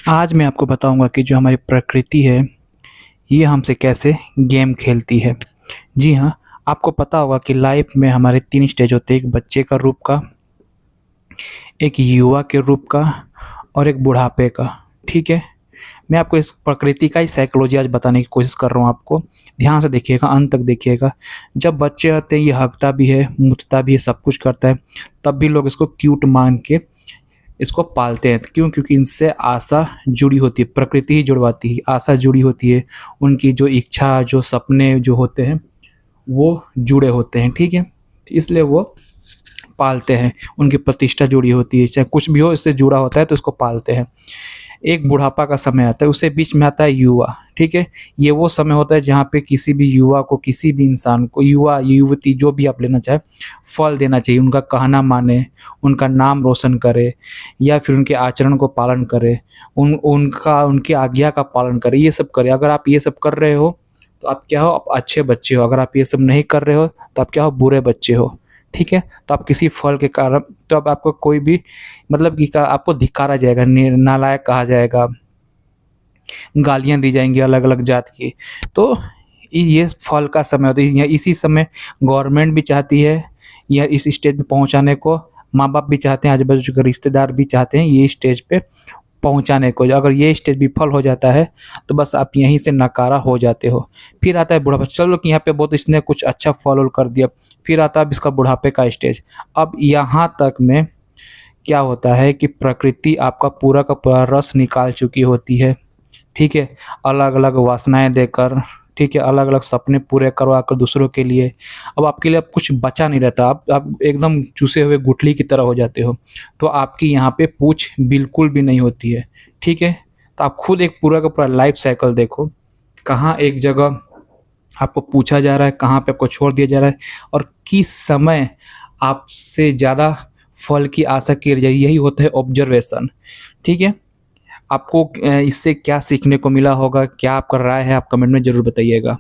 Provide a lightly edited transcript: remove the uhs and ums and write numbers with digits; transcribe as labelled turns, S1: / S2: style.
S1: आज मैं आपको बताऊंगा कि जो हमारी प्रकृति है ये हमसे कैसे गेम खेलती है। जी हाँ, आपको पता होगा कि लाइफ में हमारे 3 स्टेज होते हैं, एक बच्चे का रूप का, एक युवा के रूप का और एक बुढ़ापे का। ठीक है, मैं आपको इस प्रकृति का ही साइकोलॉजी आज बताने की कोशिश कर रहा हूँ। आपको ध्यान से देखिएगा, अंत तक देखिएगा। जब बच्चे होते हैं ये हगता भी है, मुतता भी है, सब कुछ करता है, तब भी लोग इसको क्यूट मान के इसको पालते हैं। क्यों? क्योंकि इनसे आशा जुड़ी होती है, प्रकृति ही जुड़वाती है, आशा जुड़ी होती है, उनकी जो इच्छा, जो सपने जो होते हैं वो जुड़े होते हैं। ठीक है, तो इसलिए वो पालते हैं, उनकी प्रतिष्ठा जुड़ी होती है, चाहे कुछ भी हो इससे जुड़ा होता है तो इसको पालते हैं। एक बुढ़ापा का समय आता है, उससे बीच में आता है युवा। ठीक है, ये वो समय होता है जहाँ पे किसी भी युवा को, किसी भी इंसान को, युवा युवती जो भी आप लेना चाहे, फल देना चाहिए, उनका कहना माने, उनका नाम रोशन करे या फिर उनके आचरण को पालन करे, उनकी आज्ञा का पालन करे, ये सब करे। अगर आप ये सब कर रहे हो तो आप क्या हो? आप अच्छे बच्चे हो। अगर आप ये सब नहीं कर रहे हो तो आप क्या हो? बुरे बच्चे हो। ठीक है, तो आप किसी फल के कारण, तो अब आपको कोई भी मतलब कि आपको धिक्कारा जाएगा, नालायक कहा जाएगा, गालियां दी जाएंगी अलग अलग जात की। तो ये फल का समय होता है, इसी समय गवर्नमेंट भी चाहती है या इस स्टेज पे पहुंचाने को, माँ बाप भी चाहते हैं, आजू बाजू के रिश्तेदार भी चाहते हैं ये स्टेज पे पहुंचाने को। अगर ये स्टेज विफल हो जाता है तो बस आप यहीं से नकारा हो जाते हो। फिर आता है बुढ़ापा। चलो कि यहाँ पे बहुत इसने कुछ अच्छा फॉलो कर दिया, फिर आता है अब इसका बुढ़ापे का स्टेज। अब यहाँ तक में क्या होता है कि प्रकृति आपका पूरा का पूरा रस निकाल चुकी होती है। ठीक है, अलग अलग वासनाएं देकर, ठीक है, अलग अलग सपने पूरे करवा कर दूसरों के लिए, अब आपके लिए अब कुछ बचा नहीं रहता। आप एकदम चूसे हुए गुठली की तरह हो जाते हो। तो आपकी यहाँ पे पूछ बिल्कुल भी नहीं होती है। ठीक है, तो आप खुद एक पूरा का पूरा लाइफ साइकिल देखो, कहाँ एक जगह आपको पूछा जा रहा है, कहाँ पे आपको छोड़ दिया जा रहा है, और किस समय आपसे ज़्यादा फल की आशा की जाए। यही होता है ऑब्जर्वेशन। ठीक है, आपको इससे क्या सीखने को मिला होगा, क्या आपका राय है, आप कमेंट में ज़रूर बताइएगा।